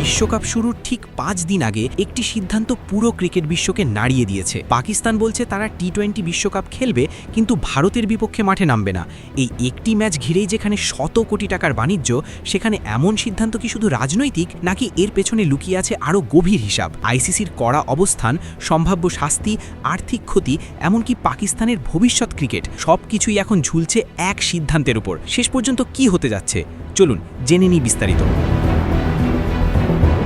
বিশ্বকাপ শুরুর ঠিক 5 দিন আগে একটি সিদ্ধান্ত পুরো ক্রিকেট বিশ্বকে নাড়িয়ে দিয়েছে। পাকিস্তান বলছে তারা টি-20 বিশ্বকাপ খেলবে, কিন্তু ভারতের বিপক্ষে মাঠে নামবে না। এই একটি ম্যাচ ঘিরেই যেখানে শত কোটি টাকার বাণিজ্য, সেখানে এমন সিদ্ধান্ত কি শুধু রাজনৈতিক, নাকি এর পেছনে লুকিয়ে আছে আরও গভীর হিসাব? আইসিসির কড়া অবস্থান, সম্ভাব্য শাস্তি, আর্থিক ক্ষতি, এমনকি পাকিস্তানের ভবিষ্যৎ ক্রিকেট, সবকিছুই এখন ঝুলছে এক সিদ্ধান্তের উপর। শেষ পর্যন্ত কি হতে যাচ্ছে, চলুন জেনে নিই বিস্তারিত।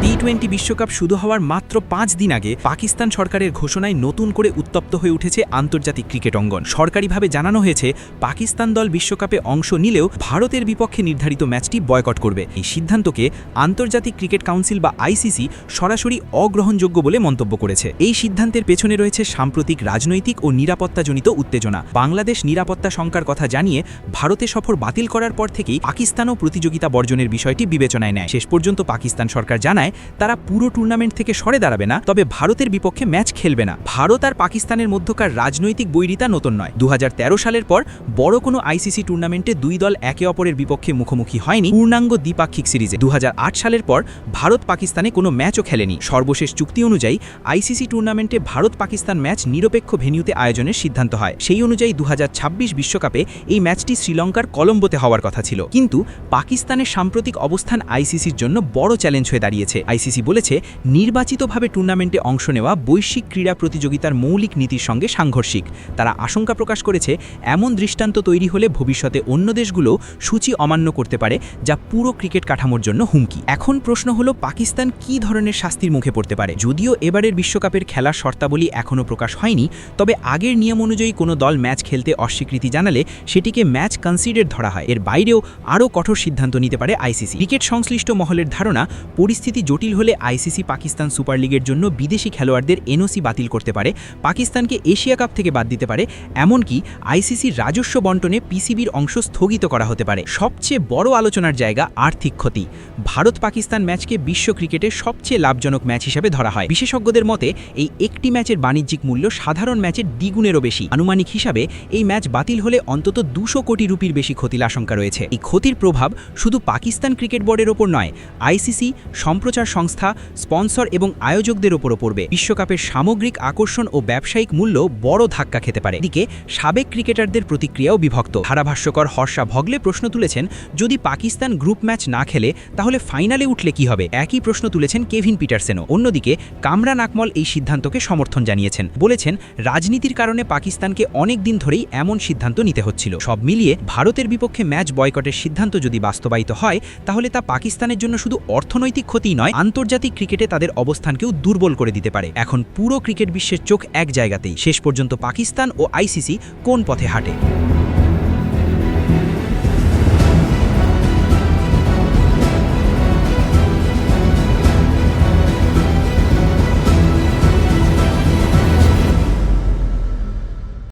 টি-20 বিশ্বকাপ শুরু হওয়ার মাত্র 5 দিন আগে পাকিস্তান সরকারের ঘোষণায় নতুন করে উত্তপ্ত হয়ে উঠেছে আন্তর্জাতিক ক্রিকেট অঙ্গন। সরকারিভাবে জানানো হয়েছে পাকিস্তান দল বিশ্বকাপে অংশ নিলেও ভারতের বিপক্ষে নির্ধারিত ম্যাচটি বয়কট করবে। এই সিদ্ধান্তকে আন্তর্জাতিক ক্রিকেট কাউন্সিল বা আইসিসি সরাসরি অগ্রহণযোগ্য বলে মন্তব্য করেছে। এই সিদ্ধান্তের পেছনে রয়েছে সাম্প্রতিক রাজনৈতিক ও নিরাপত্তাজনিত উত্তেজনা। বাংলাদেশ নিরাপত্তা শঙ্কার কথা জানিয়ে ভারতে সফর বাতিল করার পর থেকেই পাকিস্তানও প্রতিযোগিতা বর্জনের বিষয়টি বিবেচনায় নেয়। শেষ পর্যন্ত পাকিস্তান সরকার জানায় তারা পুরো টুর্নামেন্ট থেকে সরে দাঁড়াবে না, তবে ভারতের বিপক্ষে ম্যাচ খেলবে না। ভারত আর পাকিস্তানের মধ্যকার রাজনৈতিক বৈরিতা নতুন নয়। 2013 সালের পর বড় কোনো আইসিসি টুর্নামেন্টে দুই দল একে অপরের বিপক্ষে মুখোমুখি হয়নি পূর্ণাঙ্গ দ্বিপাক্ষিক সিরিজে। 2008 সালের পর ভারত পাকিস্তানে কোনো ম্যাচও খেলেনি। সর্বশেষ চুক্তি অনুযায়ী আইসিসি টুর্নামেন্টে ভারত পাকিস্তান ম্যাচ নিরপেক্ষ ভেন্যুতে আয়োজনের সিদ্ধান্ত হয়। সেই অনুযায়ী 2026 বিশ্বকাপে এই ম্যাচটি শ্রীলঙ্কার কলম্বোতে হওয়ার কথা ছিল, কিন্তু পাকিস্তানের সাম্প্রতিক অবস্থান আইসিসির জন্য বড় চ্যালেঞ্জ হয়ে দাঁড়িয়েছে। আইসিসি বলেছে নির্বাচিতভাবে টুর্নামেন্টে অংশ নেওয়া বৈশ্বিক ক্রীড়া প্রতিযোগিতার মৌলিক নীতির সঙ্গে সাংঘর্ষিক। তারা আশঙ্কা প্রকাশ করেছে এমন দৃষ্টান্ত তৈরি হলে ভবিষ্যতে অন্য দেশগুলো সূচি অমান্য করতে পারে, যা পুরো ক্রিকেট কাঠামোর জন্য হুমকি। এখন প্রশ্ন হলো পাকিস্তান কী ধরনের শাস্তির মুখে পড়তে পারে। যদিও এবারের বিশ্বকাপের খেলার শর্তাবলী এখনও প্রকাশ হয়নি, তবে আগের নিয়ম অনুযায়ী কোনো দল ম্যাচ খেলতে অস্বীকৃতি জানালে সেটিকে ম্যাচ কনসিডেড ধরা হয়। এর বাইরেও আরও কঠোর সিদ্ধান্ত নিতে পারে আইসিসি। ক্রিকেট সংশ্লিষ্ট মহলের ধারণা, পরিস্থিতি জটিল হলে আইসিসি পাকিস্তান সুপার লিগের জন্য বিদেশি খেলোয়াড়দের এনওসি বাতিল করতে পারে, পাকিস্তানকে এশিয়া কাপ থেকে বাদ দিতে পারে, এমনকি আইসিসির রাজস্ব বন্টনে পিসিবির অংশ স্থগিত করা হতে পারে। সবচেয়ে বড় আলোচনার জায়গা আর্থিক ক্ষতি। ভারত পাকিস্তান ম্যাচকে বিশ্ব ক্রিকেটের সবচেয়ে লাভজনক ম্যাচ হিসেবে ধরা হয়। বিশেষজ্ঞদের মতে এই একটি ম্যাচের বাণিজ্যিক মূল্য সাধারণ ম্যাচের দ্বিগুণেরও বেশি। আনুমানিক হিসাবে এই ম্যাচ বাতিল হলে অন্তত 200 কোটি রুপির বেশি ক্ষতির আশঙ্কা রয়েছে। এই ক্ষতির প্রভাব শুধু পাকিস্তান ক্রিকেট বোর্ডের ওপর নয়, আইসিসি, সম্প্রচার সংস্থা, স্পন্সর এবং আয়োজকদের ওপরও পড়বে। বিশ্বকাপের সামগ্রিক আকর্ষণ ও ব্যবসায়িক মূল্য বড় ধাক্কা খেতে পারে। এদিকে সাবেক ক্রিকেটারদের প্রতিক্রিয়াও বিভক্ত। ধারাভাষ্যকর হর্ষা ভগলে প্রশ্ন তুলেছেন, যদি পাকিস্তান গ্রুপ ম্যাচ না খেলে তাহলে ফাইনালে উঠলে কি হবে? একই প্রশ্ন তুলেছেন কেভিন পিটারসেনও। অন্যদিকে কামরান আকমল এই সিদ্ধান্তকে সমর্থন জানিয়েছেন, বলেছেন রাজনীতির কারণে পাকিস্তানকে অনেক দিন ধরেই এমন সিদ্ধান্ত নিতে হচ্ছিল। সব মিলিয়ে ভারতের বিপক্ষে ম্যাচ বয়কটের সিদ্ধান্ত যদি বাস্তবায়িত হয়, তাহলে তা পাকিস্তানের জন্য শুধু অর্থনৈতিক ক্ষতিই নয়, আন্তর্জাতিক ক্রিকেটে তাদের অবস্থানকেও দুর্বল করে দিতে পারে। এখন পুরো ক্রিকেট বিশ্বের চোখ এক জায়গাতেই। শেষ পর্যন্ত পাকিস্তান ও আইসিসি কোন পথে হাঁটে।